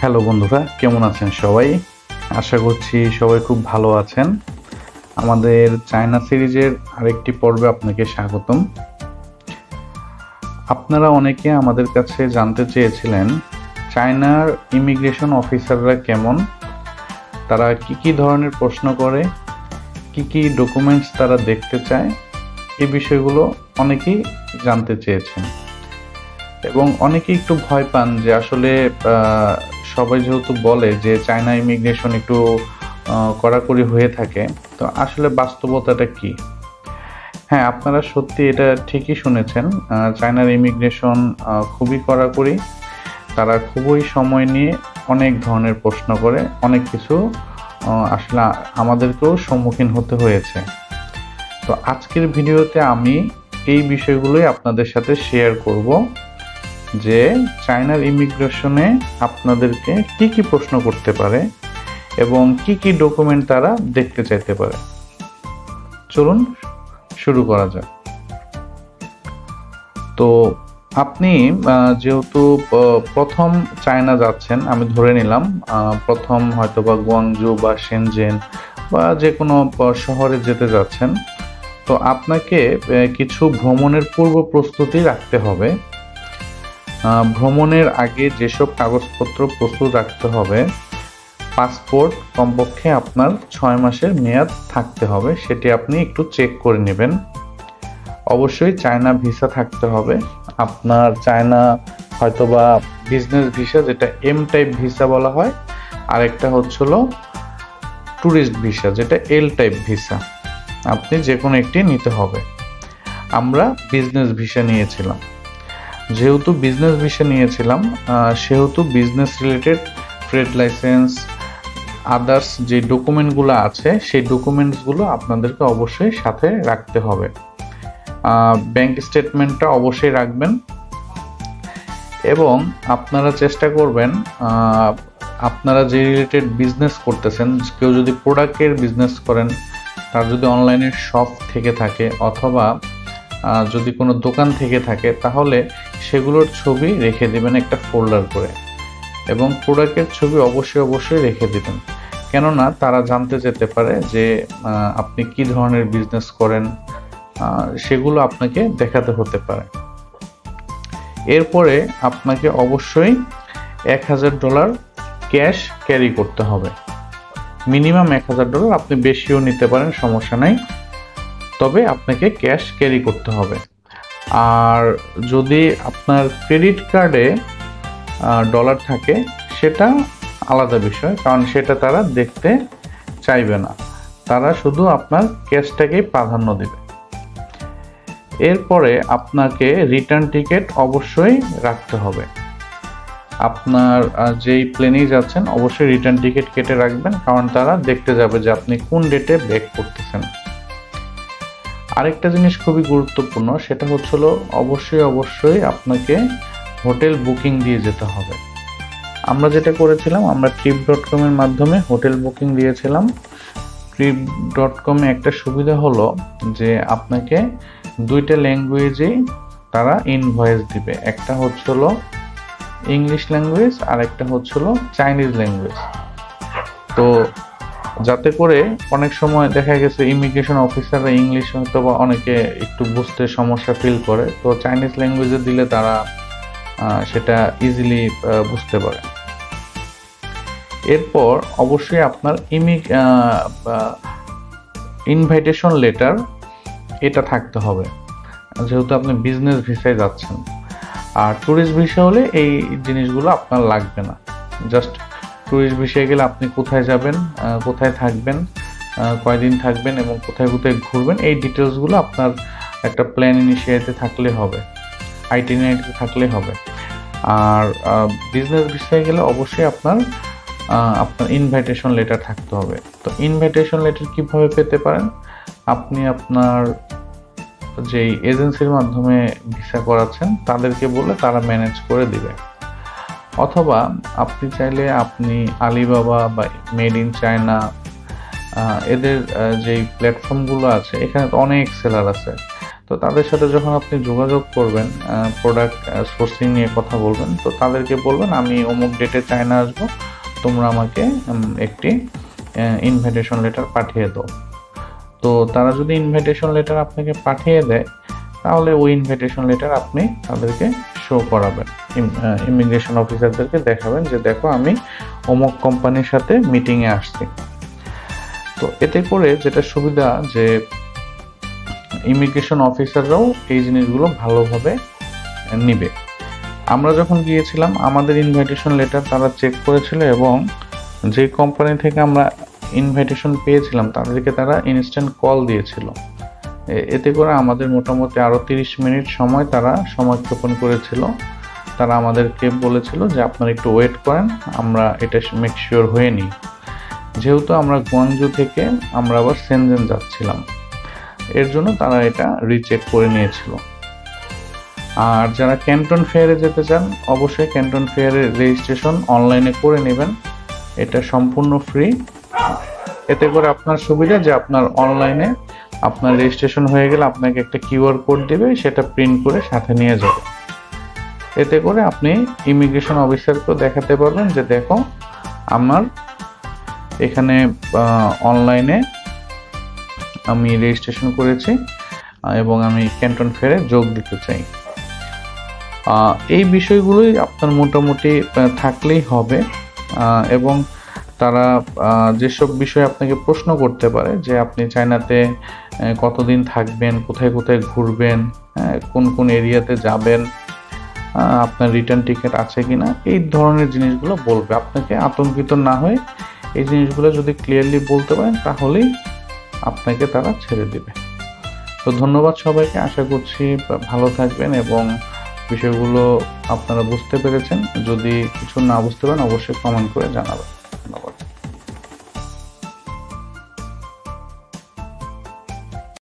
Hello বন্ধুরা, কেমন আছেন সবাই? আশা করছি সবাই খুব ভালো আছেন। আমাদের চায়না সিরিজের আরেকটি পর্বে আপনাকে স্বাগতম। আপনারা অনেকে আমাদের কাছে জানতে চেয়েছিলেন চায়নার ইমিগ্রেশন অফিসাররা কেমন, তারা কি ধরনের প্রশ্ন করে, কি ডকুমেন্টস তারা দেখতে চায়, এই বিষয়গুলো অনেকেই জানতে চেয়েছেন এবং অনেকেই একটু ভয় পান যে আসলে সবাই যেহেতু বলে যে চায়না ইমিগ্রেশন একটু কড়াকড়ি হয়ে থাকে, তো আসলে বাস্তবতাটা কি? হ্যাঁ, আপনারা সত্যি এটা ঠিকই শুনেছেন। চায়নার ইমিগ্রেশন খুবই কড়াকড়ি। তারা খুবই সময় নিয়ে অনেক ধরনের প্রশ্ন করে, অনেক কিছু আসলে আমাদেরকেও সম্মুখীন হতে হয়েছে। তো আজকের ভিডিওতে আমি এই বিষয়গুলোই আপনাদের সাথে শেয়ার করব যে চায়নার ইমিগ্রেশনে আপনাদেরকে কি প্রশ্ন করতে পারে এবং কি ডকুমেন্ট তারা দেখতে চাইতে পারে। চলুন শুরু করা যাক। তো আপনি যেহেতু প্রথম চায়না যাচ্ছেন, আমি ধরে নিলাম প্রথম হয়তোবা গুয়াংজু বা শেনজেন বা যে কোনো শহরে যেতে যাচ্ছেন, তো আপনাকে কিছু ভ্রমণের পূর্ব প্রস্তুতি রাখতে হবে। ভ্রমণের আগে যেসব কাগজপত্র প্রস্তুত রাখতে হবে, পাসপোর্ট কমপক্ষে আপনার 6 মাসের মেয়াদ থাকতে হবে, সেটি আপনি একটু চেক করে নেবেন। অবশ্যই চায়না ভিসা থাকতে হবে আপনার। চায়না হয়তোবা বিজনেস ভিসা, যেটা এম টাইপ ভিসা বলা হয়, আরেকটা হচ্ছিল ট্যুরিস্ট ভিসা, যেটা এল টাইপ ভিসা। আপনি যে কোনো একটি নিতে হবে। আমরা বিজনেস ভিসা নিয়েছিলাম। যেহেতু বিজনেস ভিসা নিয়েছিলাম, সেহেতু business related trade licence, others যে ডকুমেন্টগুলো আছে, সেই ডকুমেন্টসগুলো আপনাদেরকে অবশ্যই সাথে রাখতে হবে। ব্যাংক স্টেটমেন্টটা অবশ্যই রাখবেন এবং আপনারা চেষ্টা করবেন আপনারা যে রিলেটেড বিজনেস করতেছেন, কেউ যদি প্রোডাক্টের বিজনেস করেন, তার যদি অনলাইনের শপ থেকে থাকে অথবা যদি কোনো দোকান থেকে থাকে, তাহলে সেগুলোর ছবি রেখে দেবেন একটা ফোল্ডার করে এবং প্রোডাক্টের ছবি অবশ্যই রেখে দেবেন। কেননা তারা জানতে যেতে পারে যে আপনি কি ধরনের বিজনেস করেন, সেগুলো আপনাকে দেখাতে হতে পারে। এরপরে আপনাকে অবশ্যই $1000 ক্যাশ ক্যারি করতে হবে। মিনিমাম $1000, আপনি বেশিও নিতে পারেন, সমস্যা নাই, তবে আপনাকে ক্যাশ ক্যারি করতে হবে। আর যদি আপনার ক্রেডিট কার্ডে ডলার থাকে, সেটা আলাদা বিষয়, কারণ সেটা তারা দেখতে চাইবে না, তারা শুধু আপনার ক্যাশটাকেই প্রাধান্য দেবে। এরপরে আপনাকে রিটার্ন টিকিট অবশ্যই রাখতে হবে। আপনার যেই প্লেনেই যাচ্ছেন অবশ্যই রিটার্ন টিকিট কেটে রাখবেন, কারণ তারা দেখতে যাবে যে আপনি কোন ডেটে ব্যাক করতেছেন। আরেকটা জিনিস খুবই গুরুত্বপূর্ণ, সেটা হচ্ছিল অবশ্যই আপনাকে হোটেল বুকিং দিয়ে যেতে হবে। আমরা যেটা করেছিলাম, আমরা trip.com এর মাধ্যমে হোটেল বুকিং দিয়েছিলাম। trip.com এ একটা সুবিধা হলো যে আপনাকে 2টা ল্যাঙ্গুয়েজেই তারা ইনভয়েস দিবে। একটা হচ্ছিল ইংলিশ ল্যাঙ্গুয়েজ আর একটা হচ্ছিল চাইনিজ ল্যাঙ্গুয়েজ। তো যাতে করে অনেক সময় দেখা গেছে ইমিগ্রেশন অফিসাররা ইংলিশ হয়তো বা অনেকে একটু বুঝতে সমস্যা ফিল করে, তো চাইনিজ ল্যাঙ্গুয়েজে দিলে তারা সেটা ইজিলি বুঝতে পারে। এরপর অবশ্যই আপনার ইনভাইটেশন লেটার এটা থাকতে হবে, যেহেতু আপনি বিজনেস ভিসায় যাচ্ছেন। আর ট্যুরিস্ট ভিসা হলে এই জিনিসগুলো আপনার লাগবে না। জাস্ট ট্যুরিস্ট ভিসায় গেলে আপনি কোথায় যাবেন, কোথায় থাকবেন, কয়দিন থাকবেন এবং কোথায় ঘুরবেন, এই ডিটেলসগুলো আপনার একটা প্ল্যান ইনিশিয়েটে থাকলে হবে, আইটিনারিতে থাকলে হবে। আর বিজনেস ভিসায় গেলে অবশ্যই আপনার ইনভাইটেশন লেটার থাকতে হবে। তো ইনভাইটেশন লেটার কিভাবে পেতে পারেন? আপনি আপনার যেই এজেন্সির মাধ্যমে ভিসা করাচ্ছেন তাদেরকে বলে তারা ম্যানেজ করে দিবে, অথবা আপনি চাইলে আপনি আলিবাবা বা মেড ইন চায়না, এদের যেই প্ল্যাটফর্মগুলো আছে, এখানে তো অনেক সেলার আছে, তো তাদের সাথে যখন আপনি যোগাযোগ করবেন, প্রোডাক্ট সোর্সিং নিয়ে কথা বলবেন, তো তাদেরকে বলবেন আমি অমুক ডেটে চায়না আসবো, তোমরা আমাকে একটি ইনভাইটেশন লেটার পাঠিয়ে দাও। তো তারা যদি ইনভাইটেশন লেটার আপনাকে পাঠিয়ে দেয়, তাহলে ওই ইনভাইটেশন লেটার আপনি তাদেরকে শো করাবেন, ইমিগ্রেশন অফিসারদেরকে দেখাবেন যে দেখো আমি অমুক কোম্পানির সাথে মিটিংয়ে আসছি। তো এতে করে যেটা সুবিধা যে ইমিগ্রেশন অফিসাররাও এই জিনিসগুলো ভালোভাবে নিবে। আমরা যখন গিয়েছিলাম আমাদের ইনভাইটেশন লেটার তারা চেক করেছিল, এবং যে কোম্পানি থেকে আমরা ইনভাইটেশন পেয়েছিলাম তাদেরকে তারা ইনস্ট্যান্ট কল দিয়েছিল। এতে করে আমাদের মোটামুটি আরও 30 মিনিট সময় তারা সময়ক্ষেপণ করেছিল। তারা আমাদেরকে বলেছিল যে আপনারা একটু ওয়েট করেন, আমরা এটা মেক শিওর হয়ে নিই। যেহেতু আমরা গুয়াংজু থেকে আমরা আবার সেনজেন যাচ্ছিলাম, এর জন্য তারা এটা রিচেক করে নিয়েছিল। আর যারা ক্যান্টন ফেয়ারে যেতে চান, অবশ্যই ক্যান্টন ফেয়ারের রেজিস্ট্রেশন অনলাইনে করে নেবেন, এটা সম্পূর্ণ ফ্রি। এতে করে আপনার সুবিধা যে আপনার অনলাইনে আপনার রেজিস্ট্রেশন হয়ে গেলে আপনাকে একটা কিউআর কোড দেবে, সেটা প্রিন্ট করে সাথে নিয়ে যাবে। এতে করে আপনি ইমিগ্রেশন অফিসারকেও দেখাতে পারবেন যে দেখো আমার এখানে অনলাইনে আমি রেজিস্ট্রেশন করেছি এবং আমি ক্যান্টন ফেয়ারে যোগ দিতে চাই। এই বিষয়গুলোই আপনার মোটামুটি থাকলেই হবে। এবং তারা যেসব বিষয়ে আপনাকে প্রশ্ন করতে পারে যে আপনি চায়নাতে কতদিন থাকবেন, কোথায় কোথায় ঘুরবেন, কোন কোন এরিয়াতে যাবেন, আপনার রিটার্ন টিকিট আছে কিনা, এই ধরনের জিনিসগুলো বলবে। আপনাকে আতঙ্কিত না হয়ে এই জিনিসগুলো যদি ক্লিয়ারলি বলতে পারেন, তাহলেই আপনাকে তারা ছেড়ে দেবে। তো ধন্যবাদ সবাইকে, আশা করছি ভালো থাকবেন এবং বিষয়গুলো আপনারা বুঝতে পেরেছেন। যদি কিছু না বুঝতে পারেন অবশ্যই কমেন্ট করে জানাবেন। ধন্যবাদ।